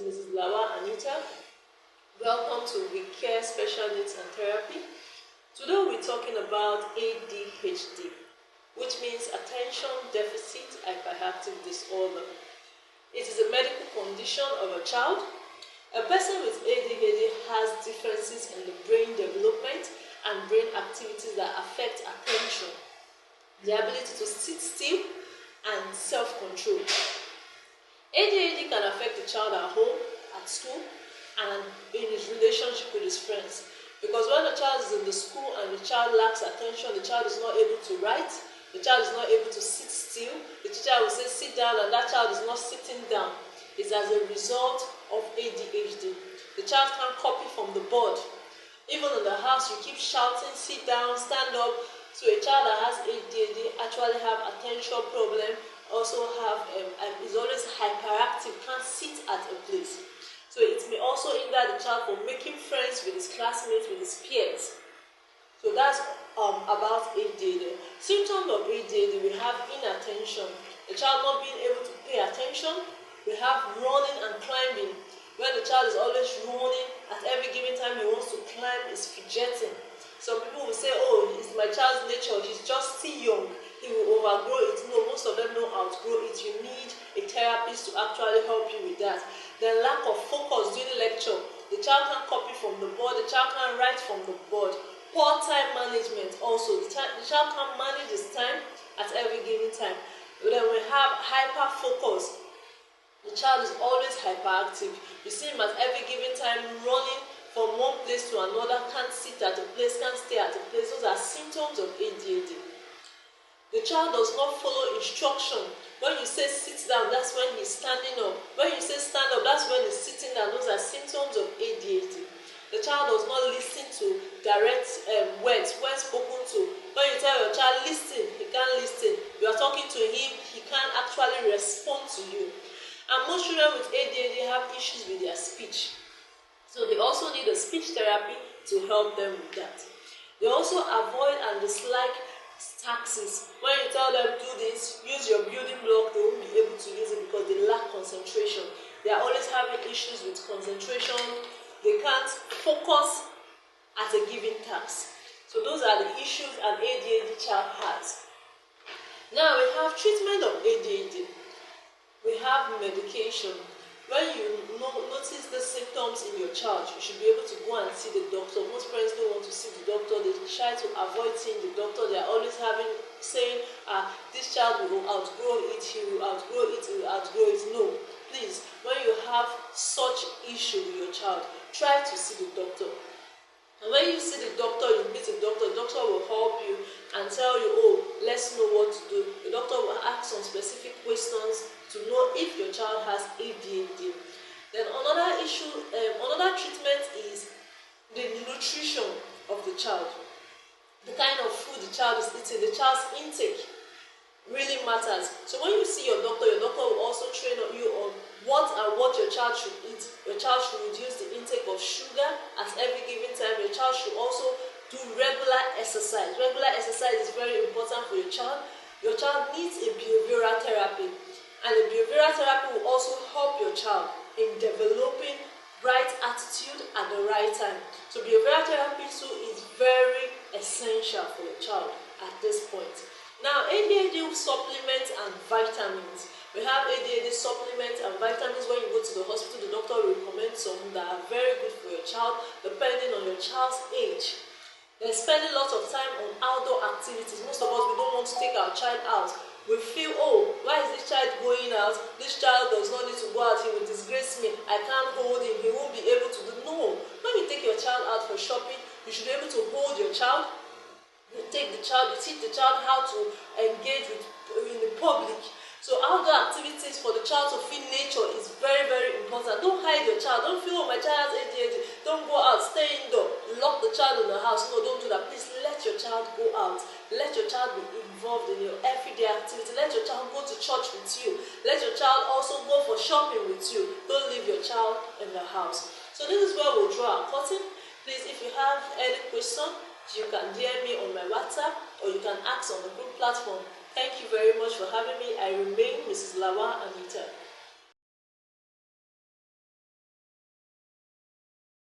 is Mrs. Lawa Anita. Welcome to We Care Special Needs and Therapy. Today we're talking about ADHD, which means Attention Deficit Hyperactivity Disorder. It is a medical condition of a child. A person with ADHD has differences in the brain development and brain activities that affect attention, the ability to sit still, and self-control. ADHD can affect the child at home, at school, and in his relationship with his friends. Because when the child is in the school and the child lacks attention, the child is not able to write, the child is not able to sit still, the teacher will say sit down and that child is not sitting down. It's as a result of ADHD. The child can't copy from the board. Even in the house, you keep shouting, sit down, stand up. So a child that has ADHD actually have attention problem, also have is always hyperactive, can't sit at a place. So it may also hinder the child from making friends with his classmates, with his peers. So that's about ADHD. Symptoms of ADHD, we have inattention, the child not being able to pay attention. We have running and climbing. When the child is always running, at every given time he wants to climb, is fidgeting. Some people will say, oh, it's my child's nature, he's just still young, he will overgrow it. No, most of them don't outgrow it. You need a therapist to actually help you with that. Then lack of focus during lecture. The child can't copy from the board, the child can't write from the board. Poor time management also. The child can't manage his time at every given time. Then we have hyper-focus. The child is always hyperactive. You see him at every given time running from one place to another, can't sit at a place, can't stay at a place. Those are symptoms of ADHD. The child does not follow instruction. When you say sit down, that's when he's standing up. When you say stand up, that's when he's sitting down. Those are symptoms of ADHD. The child does not listen to direct words when spoken to. When you tell your child listen, he can't listen. You are talking to him, he can't actually respond to you. And most children with ADHD have issues with their speech. So they also need a speech therapy to help them with that. They also avoid and dislike taxes. When you tell them do this, use your building block, they won't be able to use it because they lack concentration. They are always having issues with concentration. They can't focus at a given task. So those are the issues an ADHD child has. Now we have treatment of ADHD. We have medication. When you notice the symptoms in your child, you should be able to go and see the doctor. Most parents don't want to see the doctor. They try to avoid seeing the doctor. They are always saying, this child will outgrow it, he will outgrow it, he will outgrow it. No, please, when you have such issue with your child, try to see the doctor. And when you see the doctor, you meet the doctor will help you and tell you, oh, let's know what to do. The doctor will ask some specific questions to know if your child has ADHD. Then another issue, another treatment is the nutrition of the child. The kind of food the child is eating, the child's intake really matters. So when you see your doctor will also train you on what your child should eat. Your child should reduce the intake of sugar at every given time. Your child should also do regular exercise. Regular exercise is very important for your child. Your child needs a behavioral therapy. And the behavioral therapy will also help your child in developing right attitude at the right time. So behavioral therapy too is very essential for the child at this point. Now, ADHD supplements and vitamins. We have ADHD supplements and vitamins. When you go to the hospital, the doctor will recommend some that are very good for your child, depending on your child's age. They're spending lots of time on outdoor activities. Most of us, we don't want to take our child out. We feel, oh, why is this child going out? This child does not need to go out. He will disgrace me. I can't hold him. He won't be able to do. No. When you take your child out for shopping, you should be able to hold your child. You take the child, you teach the child how to engage in the public. So outdoor activities for the child to feel nature is very, very important. Don't hide your child. Don't feel, oh, my child has ADHD. Don't go out. Stay indoor. Lock the child in the house. No, don't do that. Please let your child go out. Let your child be involved in your everyday activity. Let your child go to church with you. Let your child also go for shopping with you. Don't leave your child in the house. So this is where we'll draw our curtain. Please, if you have any question, you can DM me on my WhatsApp or you can ask on the group platform. Thank you very much for having me. I remain Mrs. Lawa Anita.